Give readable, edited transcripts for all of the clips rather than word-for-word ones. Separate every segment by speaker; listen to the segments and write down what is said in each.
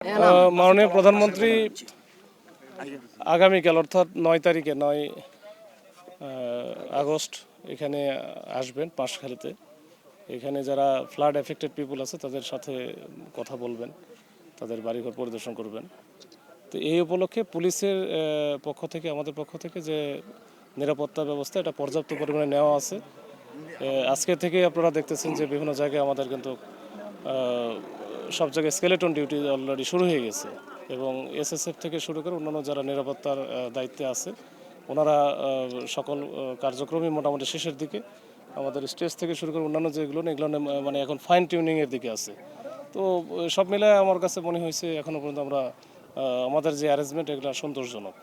Speaker 1: মাননীয় প্রধানমন্ত্রী আগামীকাল অর্থাৎ 9 তারিখে 9 আগস্ট এখানে আসবেন পাঁশখালীতে। এখানে যারা ফ্লাড এফেক্টেড পিপুল আছে তাদের সাথে কথা বলবেন, তাদের বাড়িঘর পরিদর্শন করবেন। তো এই উপলক্ষে পুলিশের পক্ষ থেকে, আমাদের পক্ষ থেকে যে নিরাপত্তা ব্যবস্থা এটা পর্যাপ্ত পরিমাণে নেওয়া আছে। আজকে থেকে আপনারা দেখতেছেন যে বিভিন্ন জায়গায় আমাদের কিন্তু সব জায়গায় স্কেলেটন ডিউটি অলরেডি শুরু হয়ে গেছে এবং এসএসএফ থেকে শুরু করে অন্যান্য যারা নিরাপত্তার দায়িত্বে আছে ওনারা সকল কার্যক্রমই মোটামুটি শেষের দিকে। আমাদের স্টেজ থেকে শুরু করে অন্যান্য যেগুলো এগুলো মানে এখন ফাইন টিউনিংয়ের দিকে আছে। তো সব মিলায় আমার কাছে মনে হয়েছে এখনও পর্যন্ত আমরা আমাদের যে অ্যারেঞ্জমেন্ট এগুলো সন্তোষজনক।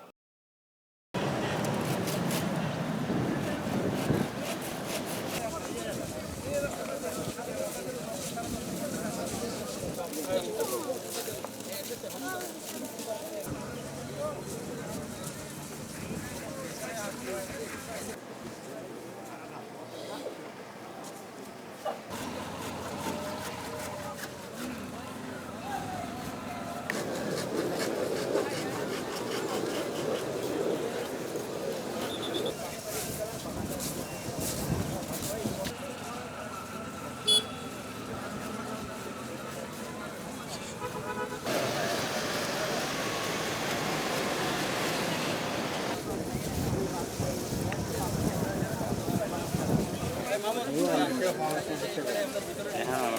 Speaker 2: হ্যাঁ